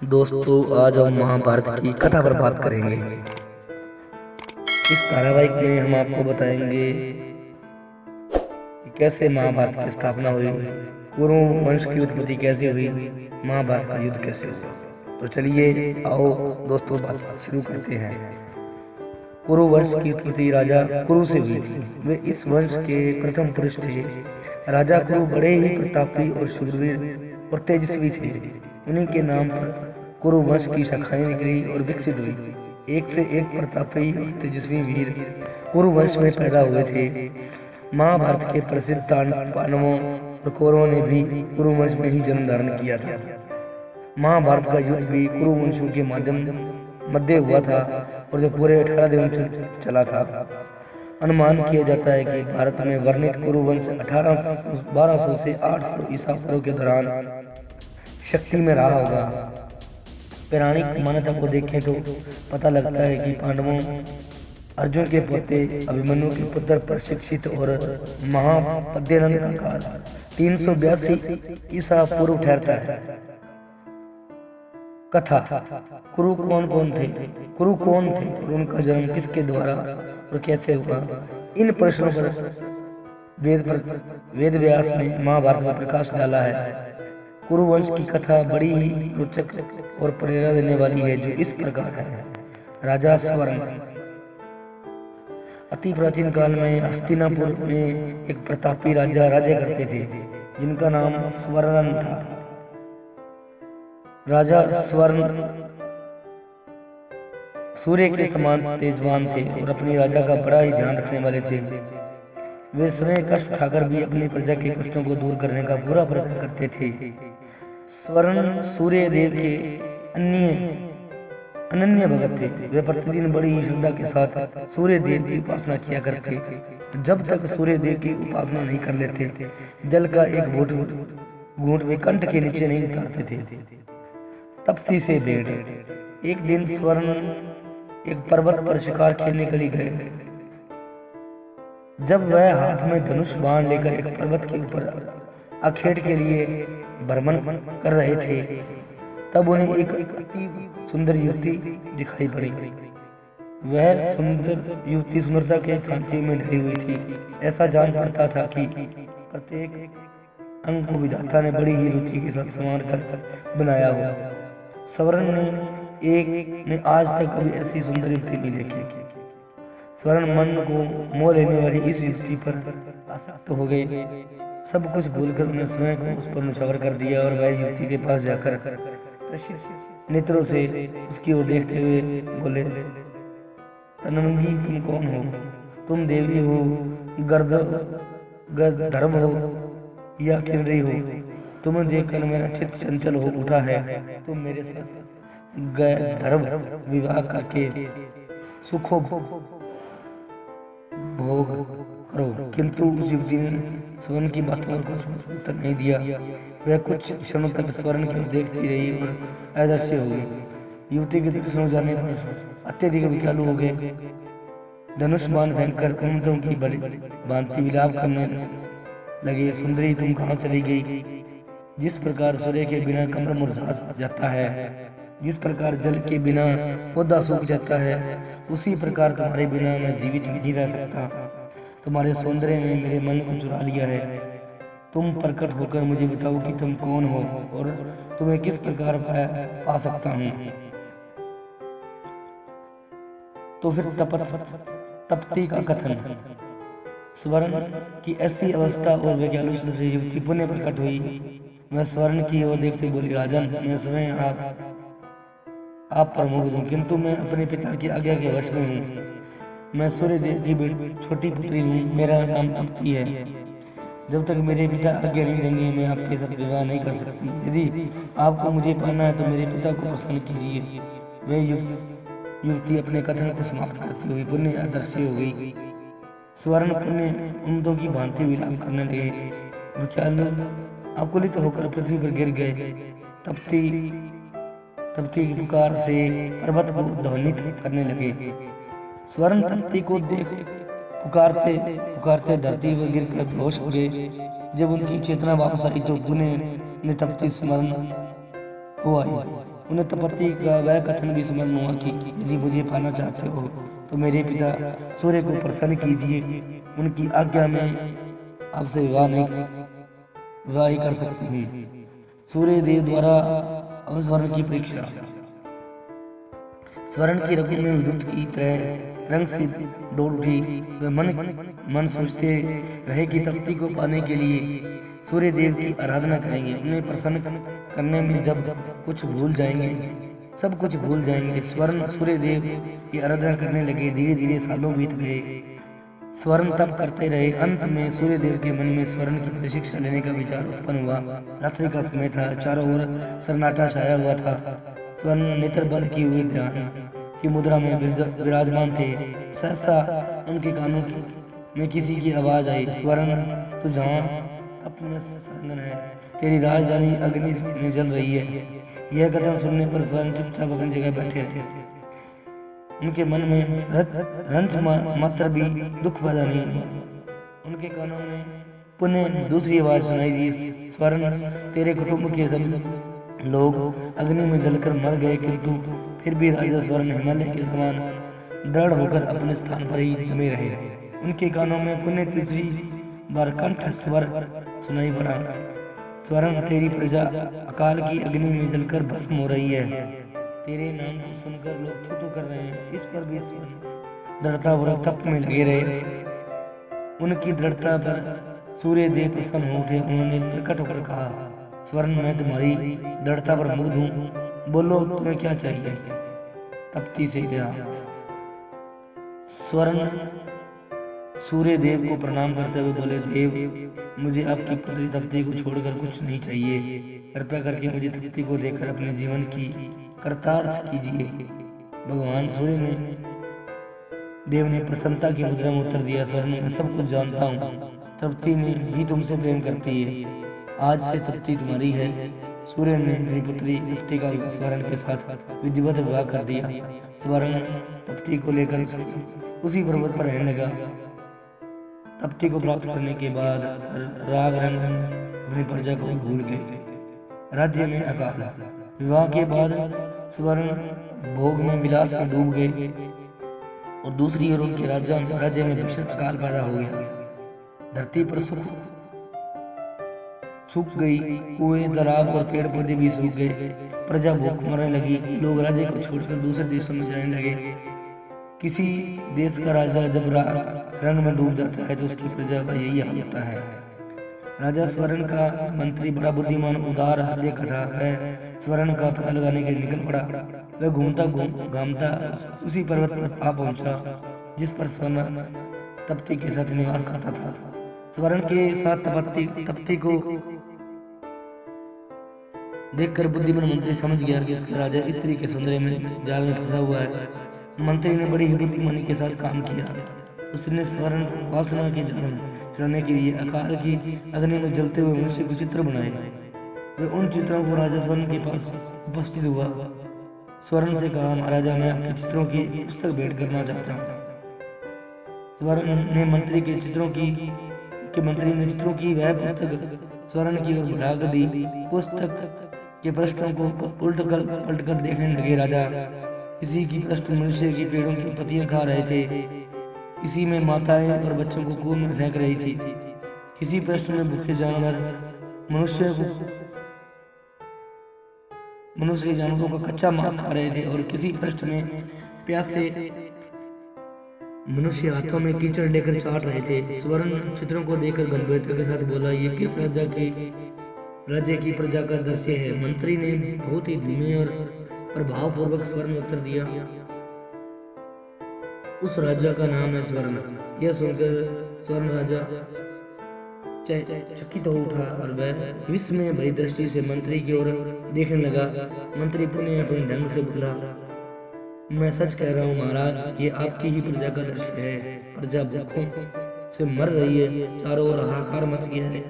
दोस्तों, आज हम महाभारत की कथा पर बात करेंगे। इस धारावाहिक में हम आपको बताएंगे कि कैसे महाभारत की स्थापना हुई, कुरु वंश की उत्पत्ति कैसे हुई, महाभारत का युद्ध कैसे हुआ। तो चलिए आओ दोस्तों, बात शुरू करते हैं। कुरु वंश की उत्पत्ति राजा कुरु से हुई थी। वे इस वंश के प्रथम पुरुष थे। राजा कुरु बड़े ही प्रतापी और शूरवीर और तेजस्वी थे। उन्हीं के नाम पर कुरु वंश की शाखाएं निकली और विकसित हुई। एक से एक प्रतापी और तेजस्वी वीर कुरु वंश में पैदा हुए थे। महाभारत के प्रसिद्ध पांडवों और कौरवों ने भी कुरु वंश में ही जन्म धारण किया था। महाभारत का युद्ध भी कुरु वंशों के मध्य हुआ था और जो पूरे 18 दिन चला था। अनुमान किया जाता है कि भारत में वर्णित कुरु वंश 1200 से 800 ईसा पूर्व के दौरान शक्ति में रहा होगा। पौराणिक मान्यता को देखें तो पता लगता है कि पांडवों अर्जुन के पोते अभिमन्यु के पुत्र प्रशिक्षित और महापद्यनंद का काल 382 ईसा पूर्व ठहरता है। कथा। कुरु कौन थे और उनका जन्म किसके द्वारा और कैसे हुआ, इन प्रश्नों पर वेद व्यास ने महाभारत में प्रकाश डाला है। कुरु वंश की कथा बड़ी ही रोचक और प्रेरणा देने वाली है, जो इस प्रकार है। राजा स्वर्ण। अति प्राचीन काल में हस्तिनापुर में एक प्रतापी राजा करते थे, जिनका नाम स्वर्ण था। राजा स्वर्ण सूर्य के समान तेजवान थे और अपनी राजा का बड़ा ही ध्यान रखने वाले थे। वे स्वयं कष्ट उठाकर भी अपनी प्रजा के कष्टों को दूर करने का पूरा प्रयत्न करते थे। स्वर्ण सूर्य देव के अनन्य भगत थे। वे प्रतिदिन बड़ी ही श्रद्धा के साथ सूर्य देव की उपासना किया करते थे। जब तक सूर्य देव की उपासना नहीं कर लेते, जल का एक घूंट वे कंठ के नीचे नहीं उतारते थे। तपसी से भेंट। एक दिन स्वर्ण एक पर्वत पर शिकार खेलने के लिए गए। जब वह हाथ में धनुष बाण लेकर एक पर्वत के ऊपर आखेट के लिए भ्रमण कर रहे थे, तब उन्हें एक अति सुंदर युवती दिखाई पड़ी। वह सुंदर युवती सुंदरता के शांति में ढली हुई थी। ऐसा जान पड़ता था कि प्रत्येक अंग को विधाता ने बड़ी ही रुचि के साथ संवार कर बनाया हुआ। स्वर्ण ने आज तक कभी ऐसी सुंदर युवती नहीं देखी। स्वर्ण मन को मोह लेने वाली इस युवती पर आसक्त हो गए। सब कुछ भूलकर उन्हें स्वयं को उस पर निछावर कर दिया और वह युवती के पास जाकर नेत्रों से उसकी ओर देखते हुए बोले, तनंगी, तुम कौन हो? तुम देवी हो, गर्दभ हो या किन्नरी हो? तुम्हें देखकर मेरा चित्त चंचल हो उठा है। तुम मेरे साथ गर्भ विवाह करके सुखो भोग करो। किंतु उस युवती ने स्वर्ण की बातों को उत्तर नहीं दिया। वह कुछ क्षणों तक स्वर्ण की ओर देखती रही और अदृश्य हो गई। युवती के दर्शन हो जाने पर अत्यधिक विकल हो गए। धनुष बाण फेंककर कुंडों की भांति विलाप करने लगे, सुंदरी, तुम कहाँ चली गई? जिस प्रकार सूर्य के बिना कमल मुरझा जाता है, जिस प्रकार जल के बिना पौधा सूख जाता है, उसी प्रकार तुम्हारे बिना मैं जीवित नहीं रह सकता। तुम्हारे सौंदर्य ने मेरे मन को चुरा लिया है। तुम प्रकट होकर मुझे बताओ कि तुम कौन हो और तुम्हें किस प्रकार पा सकता हूँ। तो फिर तपती का कथन। स्वर्ण की ऐसी अवस्था और वैज्ञानिक से युवती पुण्य प्रकट हुई। मैं स्वर्ण की ओर देखते बोली, राजन, मैं स्वयं आप पर मुग्ध हूँ, किंतु मैं अपने पिता की आज्ञा के वश में हूँ। मैं सूर्य देव की छोटी पुत्री हूँ। मेरा नाम तपती है। जब तक मेरे पिता आज्ञा नहीं देंगे, मैं आपके साथ विवाह नहीं कर सकती। यदि आपको मुझे पाना है तो मेरे पिता को प्रसन्न कीजिए। वह युवती अपने कथन को समाप्त करती हुई पुण्य अदृश्य हो गई। स्वर्ण पुण्य उम्दों की भांति विलाप करने लगे। आकुलित होकर पृथ्वी पर गिर गए। तपती की पुकार से पर्वत को ध्वनित करने लगे। स्वर्ण तपती को देख पुकारते धरती पर गिरकर बेहोश हो गए। जब उनकी चेतना वापस आई तो पुण्य ने तपती स्मरण हो आई। उन्हें तपति का वह कथन भी समझ में हुआ कि यदि मुझे पाना चाहते हो तो मेरे पिता सूर्य को प्रसन्न कीजिए, उनकी आज्ञा में आपसे विवाह ही कर सकती हूँ। सूर्य देव द्वारा अवस्वर्ण की परीक्षा। स्वर्ण की रघु में विद्युत की तरह तरंग से डोल उठी। वह मन सोचते रहे कि तपती को पाने के लिए सूर्य देव की आराधना करेंगे। उन्हें प्रसन्न करने में जब कुछ भूल जाएंगे, सब कुछ भूल जाएंगे। स्वर्ण सूर्य देव की आराधना करने लगे। धीरे धीरे सालों बीत गए। स्वर्ण तप करते रहे। अंत में सूर्य देव के मन में स्वर्ण की प्रशिक्षा लेने का विचार उत्पन्न हुआ। रात्रि का समय था, चारों ओर सन्नाटा छाया हुआ था। स्वर्ण नेत्र बंद किए हुए ध्यान की मुद्रा में विराजमान थे। सहसा उनके कानों में किसी की आवाज आई, स्वर्ण तू जहाँ तप में संलग्न है, तेरी राजधानी अग्नि में जल रही है। यह कथन सुनने पर स्वर्ण चुपचाप अपनी जगह बैठे रहे। उनके मन में रंच मात्र भी दुख पैदा नहीं हुआ। उनके कानों में पुनः दूसरी आवाज सुनाई दी, स्वर्ण तेरे कुटुंब के सभी लोग अग्नि में जलकर मर गए, किंतु फिर भी राजा स्वर्ण हिमालय के समान दृढ़ होकर अपने स्थान पर ही जमे रहे। उनके कानों में पुनः तीसरी बार कंठ स्वर सुनाई पड़ा, स्वर्ण तेरी प्रजा अकाल की अग्नि में जलकर भस्म हो रही है। तेरे नाम को सुनकर लोग थू थू कर रहे हैं। इस पर भी स्वर्ण दृढ़तापूर्वक तप में लगे रहे। उनकी दृढ़ता पर सूर्य देव प्रसन्न हो उठे। उन्होंने प्रकट होकर कहा, स्वर्ण मैं तुम्हारी दृढ़ता पर मुग्ध हूँ, बोलो तुम्हें क्या चाहिए। तपती से गया। स्वर्ण सूर्य देव को प्रणाम करते हुए बोले, देव मुझे आपकी पुत्री तपती को छोड़कर कुछ नहीं चाहिए। कृपया करके मुझे तपती को देखकर अपने जीवन की कर्तार्थ कीजिए। भगवान सूर्य ने देव ने प्रसन्नता की मुद्रा में उत्तर दिया, स्वर्ण मैं सब कुछ जानता हूँ, तपती ने ही तुमसे प्रेम करती है। आज से तपती तुम्हारी है। सूर्य ने मेरी पुत्री तपती का स्वर्ण के साथ विधिवत विवाह कर दिया। स्वर्ण तपती को लेकर उसी पर्वत पर रहने लगा। तपती को प्राप्त करने के बाद राग रंग में अपनी प्रजा को भूल गए। राज्य में अकाल। विवाह के बाद स्वर्ण भोग में विलास में डूब गए और दूसरी ओर उनके राज्य में भीषण अकाल पैदा हो गया। धरती पर सूख गई। कुएं, तालाब और पेड़ पौधे भी सूख गए। प्रजा भूख मरने लगी। लोग राज्य को छोड़कर दूसरे देशों में जाने लगे। किसी देश का राजा जब रंग में डूब जाता है तो उसकी प्रजा का यही हाल होता है। राजा स्वर्ण का मंत्री बड़ा बुद्धिमान, उदार, हृदय कथा है। स्वर्ण का पता लगाने के लिए निकल पड़ा। वह घूमता घामता उसी पर्वत पर आ पहुंचा जिस पर स्वर्ण तपती के साथ निवास करता था। स्वर्ण के साथ तपती को देखकर बुद्धिमान मंत्री समझ गया कि उसका राजा स्त्री के सौंदर्य में जाल में फंसा हुआ है। मंत्री ने बड़ी ही बुद्धिमानी के साथ काम किया। उसने स्वर्ण वासना के जाल में चढ़ने के लिए अकाल की अग्नि में जलते हुए मनुष्य के चित्र बनाए। वह उन चित्रों को राजा स्वर्ण के पास उपस्थित हुआ। स्वर्ण से कहा, महाराजा मैं आपके चित्रों की पुस्तक भेंट करना चाहता हूँ। स्वर्ण ने मंत्री ने चित्रों की वह पुस्तक स्वर्ण की ओर बढ़ा दी। पुस्तक के पृष्ठों को पलट कर देखने लगे। राजा किसी की पृष्ठ मनुष्य की पेड़ों की पत्तियां खा रहे थे, किसी में माताएं और बच्चों को कुएं में फेंक रही थी, किसी पृष्ठ में भूखे जानवर मनुष्य जानवरों का कच्चा मांस खा रहे थे और किसी पृष्ठ में प्यासे मनुष्य हाथों में कीचड़ लेकर चाट रहे थे। स्वर्ण चित्रों को देखकर गंभीरता के साथ बोला, ये किस राज्य की प्रजा का दृश्य है। मंत्री ने बहुत ही धीमे और प्रभावपूर्वक स्वर में उत्तर दिया, उस राजा का नाम है स्वर्ण। यह सुनकर स्वर्ण राजा चकित हो उठा और वह विस्मय भरी दृष्टि से मंत्री की ओर देखने लगा। मंत्री पुनः अपने ढंग से बोला, मैं सच कह रहा हूँ महाराज, ये आपकी ही प्रजा का दृश्य है। प्रजा भूखों से मर रही है, चारों ओर हाहाकार मच गया है।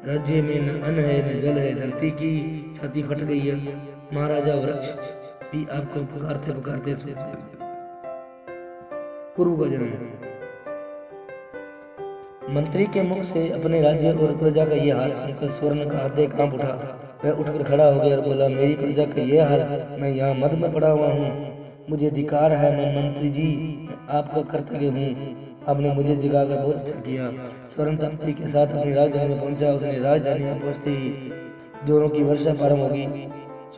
राज्य में न अन्न है न जल है, धरती की छाती फट गई है। महाराजा वृक्ष भी आपको पुकारते पुकारते कुरु का जन्म। मंत्री के मुख से अपने राज्य और प्रजा का यह हाल सुनकर स्वर्ण का हृदय कांप उठा। वह उठकर खड़ा हो गया और बोला, मेरी प्रजा का यह हाल, मैं यहाँ मद में पड़ा हुआ हूँ, मुझे अधिकार है, मैं मंत्री जी आपका कर्तव्य हूँ, आपने मुझे जगाकर बहुत अच्छा किया। स्वर्ण तख्ती के साथ अपनी राजधानी में पहुंचा। उसने राजधानी में पहुंचते ही जोरों की वर्षा प्रारंभ हो गई।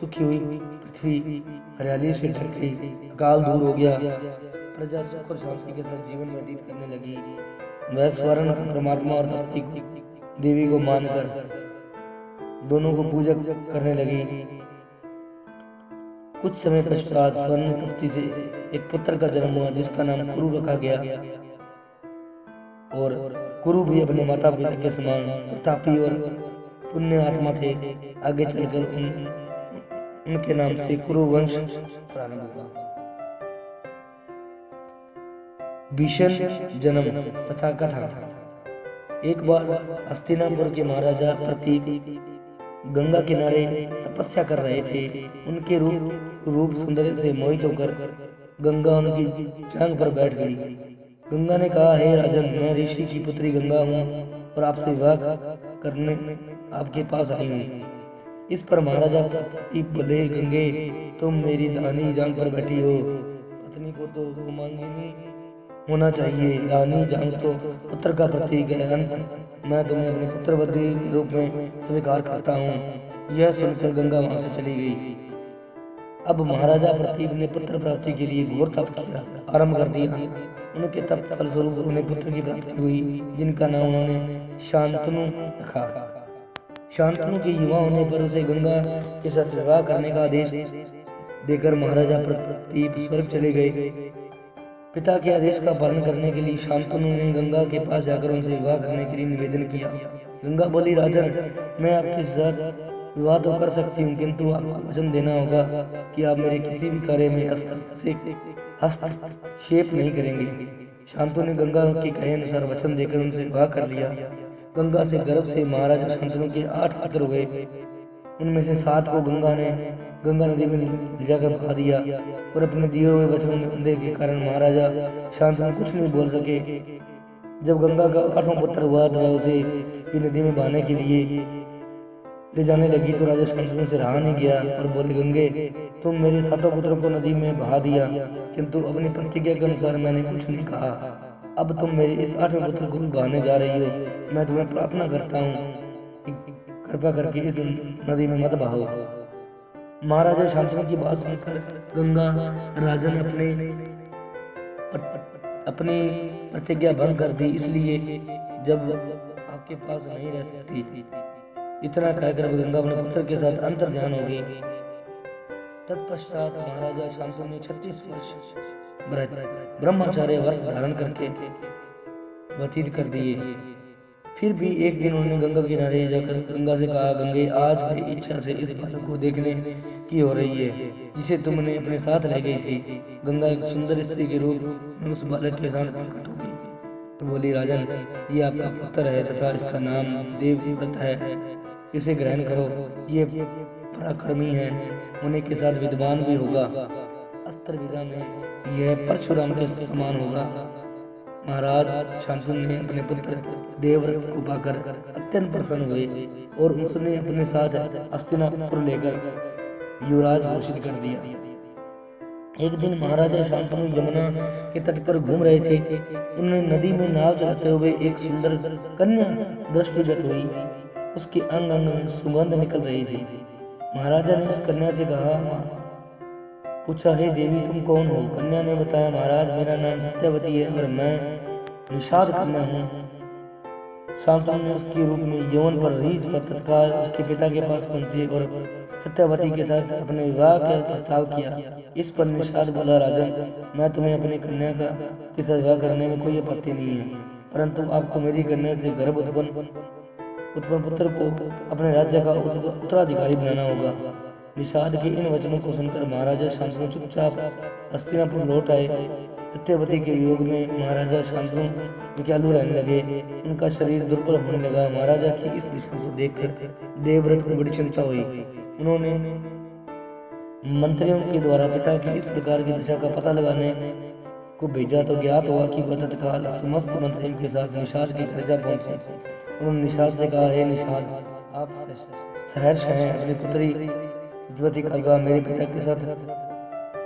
सूखी हुई पृथ्वी हरियाली से ढक गई, अकाल दूर हो गया, प्रजा सुख और शांति के साथ जीवन व्यतीत करने लगी। वह स्वर्ण परमात्मा और तख्ती देवी को मानकर दोनों को पूजा करने लगी। कुछ समय पश्चात स्वर्ण तख्ती से एक पुत्र का जन्म हुआ, जिसका नाम कुरु रखा गया। और कुरु भी अपने माता पिता के समान प्रतापी और पुण्य आत्मा थे। आगे चलकर उनके नाम से कुरु वंश प्रारंभ हुआ। भीषण जन्म तथा कथा। एक बार हस्तिनापुर के महाराजा प्रतीप गंगा किनारे तपस्या कर रहे थे। उनके रूप सौंदर्य से मोहित होकर गंगा उनकी जांघ पर बैठ गई। गंगा ने कहा, हे राजन, मैं ऋषि की पुत्री गंगा हूँ और आपसे विवाह करने आपके पास आई हूँ। इस पर महाराजा प्रतीप बोले, गंगे, तुम मेरी दानी जांघ पर बैठी हो, पत्नी को तो मांगनी होना चाहिए। दानी जांघ तो पुत्र का प्रतीक है। अंत मैं तुम्हें अपने पुत्रवती के रूप में स्वीकार करता हूँ। यह सुनकर गंगा वहां से चली गई। अब महाराजा प्रतीप ने पुत्र प्राप्ति के लिए घोर तप किया आरंभ कर दिया। उनके तप फलस्वरूप उन्हें पुत्र की प्राप्ति हुई, जिनका नाम उन्होंने शांतनु रखा। शांतनु के युवा होने पर उसे गंगा के साथ विवाह करने का आदेश देकर महाराजा प्रतीप स्वर्ग चले गए। पिता के आदेश का पालन करने के लिए शांतनु ने गंगा के पास जाकर उनसे विवाह करने के लिए निवेदन किया। गंगा बोली, राजन, मैं आपके साथ विवाह तो कर सकती हूँ, किंतु आपको वचन देना होगा कि आप मेरे किसी भी कार्य में हस्तक्षेप नहीं करेंगे। शांतनु ने गंगा के कहे अनुसार वचन देकर उनसे विवाह कर लिया। गंगा से गर्भ से महाराजा शांतनु के 8 पुत्र हुए। उनमें से 7 को गंगा नदी में ले जाकर बहा दिया और अपने दिए हुए वचनों में अंधे के कारण महाराजा शांतनु कुछ नहीं बोल सके। जब गंगा का 8वां पुत्र हुआ तो वह उसे भी नदी में बहाने के लिए ले जाने लगी, तो राजा शांतनु से रहा नहीं गया और बोले, गंगे, तुम मेरे 7 पुत्रों को नदी में बहा दिया, किंतु अपनी प्रतिज्ञा के अनुसार मैंने कुछ नहीं कहा। अब तुम मेरे इस 8वें पुत्र को बहाने जा रही हो। मैं तुम्हें प्रार्थना करता हूँ, कृपा करके इस नदी में मत बहाओ। महाराजा शांतनु की बात सुनकर गंगा राजन अपनी प्रतिज्ञा भंग कर दी, इसलिए जब आपके पास नहीं रह सकती। इतना कहकर गंगा अपने पुत्र के साथ अंतर ध्यान हो गई। तत्पश्चात महाराजा शांतनु ने 36 वर्ष ब्रह्मचार्य व्रत धारण करके व्यतीत कर दिए। फिर भी एक दिन उन्होंने गंगा किनारे जाकर गंगा से कहा, गंगे, आज मेरी इच्छा से इस बालक को देखने की हो रही है जिसे तुमने अपने साथ ले गई थी। गंगा एक सुंदर स्त्री के रूप में उस बालक के साथ प्रकट हो गई तो बोली, राजन, ये आपका पुत्र है तथा इसका नाम देवव्रत है, इसे ग्रहण करो। ये पराक्रमी है, होने के साथ विद्वान भी होगा। अस्त्र विद्या में यह परशुराम के समान होगा। महाराज शांतनु ने अपने पुत्र देवव्रत को पाकर अत्यंत प्रसन्न हुए और उसने अपने साथ हस्तिनापुर लेकर युवराज घोषित कर दिया। एक दिन महाराजा शांतनु यमुना के तट पर घूम रहे थे। उन्होंने नदी में नाव चलाते हुए एक सुंदर कन्या दृष्टिगत हुई। उसके अंग अंग सुगंध निकल रही थी। महाराजा ने उस कन्या से पूछा, हे देवी, तुम कौन हो? कन्या ने बताया, महाराज, मेरा नाम सत्यवती है और मैं निषाद कन्या हूँ। शांतनु ने उसके रूप में यौवन पर रीझ कर तत्काल उसके पिता के पास पहुंचे और सत्यवती के साथ अपने विवाह का प्रस्ताव किया। इस पर निषाद बोला, राजन, मैं तुम्हें अपनी कन्या के साथ विवाह करने में कोई आपत्ति नहीं है, परंतु आपको मेरी कन्या से गर्भ उत्पन्न पुत्र को अपने राज्य का उत्तराधिकारी बनाना होगा। निषाद के इन वचनों को सुनकर महाराजा शांतनु चुपचाप हस्तिनापुर लौट आए। सत्यवती के वियोग में महाराजा शांतनु विकलांग रहने लगे। उनका शरीर दुर्बल होने लगा। महाराजा की इस दशा को देखकर देवव्रत को बड़ी चिंता हुई। उन्होंने मंत्रियों के द्वारा पिता की इस प्रकार की दशा का पता लगाने को भेजा तो ज्ञात हुआ कि वह तत्काल समस्त मंत्रियों के साथ निषाद के घर जा पहुंचे। उन्होंने निषाद से कहा, हे निषाद, आप सहर्ष हैं। अपनी पुत्री सत्यवती का विवाह मेरे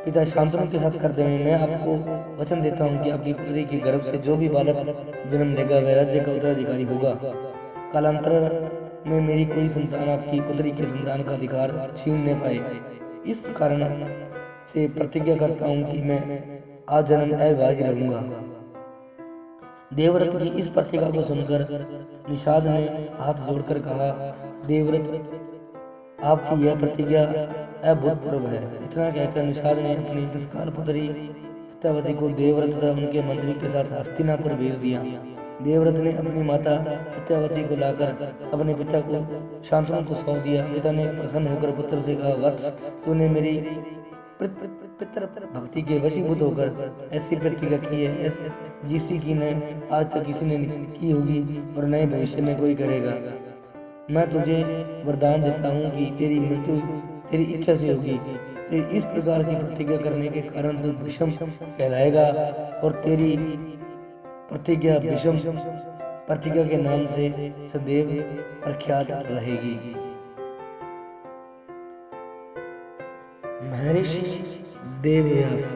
पिता शांतनु के साथ कर देंगे। मैं आपको वचन देता हूँ कि आपकी पुत्री के गर्भ से जो भी बालक जन्म लेगा वह राज्य का उत्तराधिकारी होगा। कालांतर में मेरी कोई संतान आपकी पुत्री के संतान का अधिकार छीन न पाए। इस कारण से प्रतिज्ञा करता हूँ कि मैं आजन्म अविवाहित रहूंगा। देवव्रत की इस प्रतिज्ञा को सुनकर निषाद ने हाथ जोड़कर कहा, देवव्रत, आपकी यह प्रतिज्ञा अभूतपूर्व है। इतना कहकर निषाद ने अपनी तत्काल पुत्री सत्यवती को देवव्रत तथा उनके मंत्री के साथ हस्तिनापुर भेज दिया। देवव्रत ने अपनी माता सत्यवती को लाकर अपने पिता को शांतनु को सौंप दिया। पिता ने प्रसन्न होकर पुत्र से कहा, वत्स, तूने मेरी पितृ भक्ति के वशीभूत होकर ऐसी प्रतिज्ञा की है जिसी की न आज तक किसी ने की होगी और नए भविष्य में कोई करेगा। मैं तुझे वरदान देता हूँ कि तेरी मृत्यु तेरी इच्छा से होगी। तेरी इस प्रकार की प्रतिज्ञा करने के कारण तू विषम कहलाएगा और तेरी प्रतिज्ञा विषम प्रतिज्ञा के नाम से सदैव प्रख्यात रहेगी। महर्षि देवव्यास।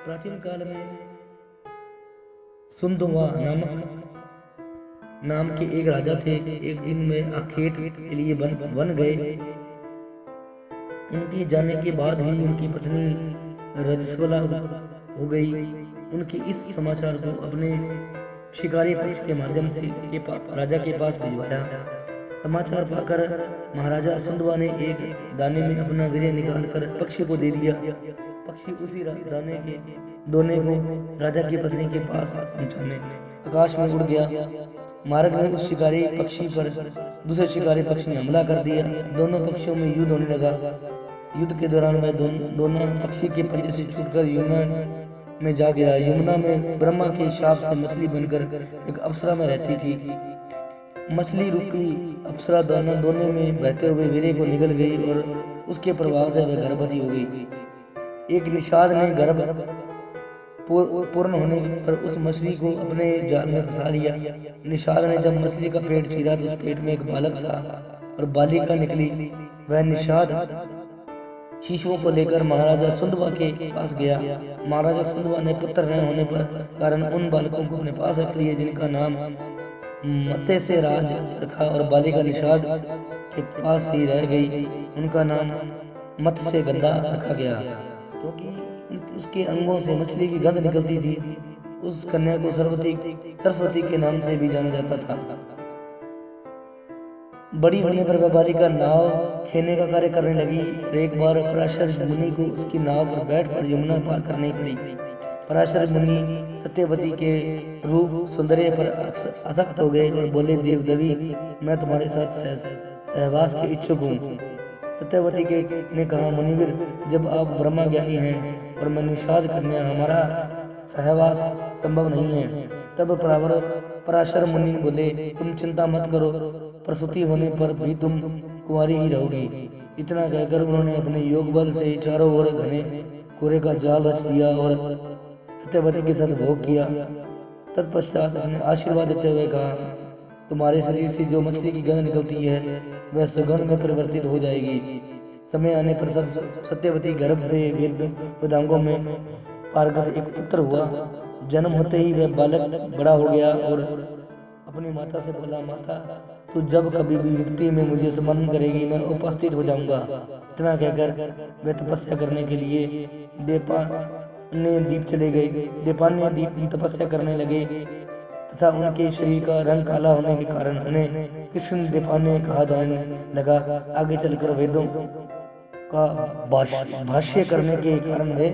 प्राचीन काल में सुंदवा नाम के एक राजा थे। एक दिन में आखेट के लिए वन गए। उनके जाने के बाद ही उनकी पत्नी रजस्वला हो गई। उनके इस समाचार को अपने शिकारी पक्ष के माध्यम से राजा के पास भिजवाया। समाचार पाकर महाराजा सुंदवा ने एक दाने में अपना वीर्य निकालकर पक्षी को दे दिया। पक्षी उसी दोने को राजा की पत्नी के पास पहुंचाने आकाश में उड़ गया। मार्ग में उस शिकारी पक्षी पर दूसरे शिकारी पक्षी ने हमला कर दिया। दोनों पक्षियों में युद्ध होने लगा। युद्ध के दौरान वह दोनों पक्षी के पंजे से छूटकर यमुना में जा गया। यमुना में ब्रह्मा के शाप से मछली बनकर एक अप्सरा में रहती थी। मछली रूपी अप्सरा दोने में बहते हुए वीर्य को निगल गई और उसके प्रभाव से वह गर्भवती हो गई। एक निषाद ने गर्भ पूर्ण होने पर उस मछली को अपने जाल में फंसा लिया। निषाद ने जब मछली का पेट चीरा तो उस पेट में एक बालक था और बालिका निकली। वह निषाद शिशुओं को लेकर महाराजा सुंदवा के पास गया। महाराजा सुंदवा ने पुत्र न होने पर कारण उन बालकों को अपने पास रख लिए, जिनका नाम मत्ते से राज रखा और बालिका निषाद के पास ही रह गई। उनका नाम मत से गंदा रखा गया, क्योंकि उसके अंगों से मछली की गंध निकलती थी। उस कन्या को सरस्वती के नाम से भी जाना जाता था। बड़ी होने पर वह बालिका नाव खेने का कार्य करने लगी। एक बार पराशर मुनि को उसकी नाव पर बैठकर यमुना पार करने पड़ी। पराशर मुनि सत्यवती के रूप सौंदर्य पर आसक्त हो गए और बोले, देवदेवी, मैं तुम्हारे साथ सहवास के इच्छुक हूँ। सत्यवती ने कहा, मुनिवीर, जब आप ब्रह्मा ज्ञानी हैं और मैं निषाद कन्या, हमारा सहवास संभव नहीं है। तब पराशर मुनि बोले, तुम चिंता मत करो, प्रसूति होने पर भी तुम कुंवारी ही रहोगी। इतना कहकर उन्होंने अपने योग बल से चारों ओर घने कोरे का जाल रच दिया और सत्यवती के साथ भोग किया। तत्पश्चात उसने आशीर्वाद देते हुए कहा, तुम्हारे शरीर से जो मछली की गंध निकलती है वह सुगंध में परिवर्तित हो जाएगी। समय आने पर सत्यवती गर्भ से वेदांगों में पारंगत एक पुत्र हुआ। जन्म होते ही वह बालक बड़ा हो गया और अपनी माता से बोला, माता, तू जब कभी भी युक्ति में मुझे स्मरण करेगी, मैं उपस्थित हो जाऊंगा। इतना कहकर वे तपस्या करने के लिए दीप चले गए। दीपान्य दीप तपस्या करने लगे तथा उनके शरीर का रंग काला होने के कारण उन्हें कृष्ण दीपान्य कहा जाने लगा। आगे चलकर वेदों का भाष्य करने के कारण वे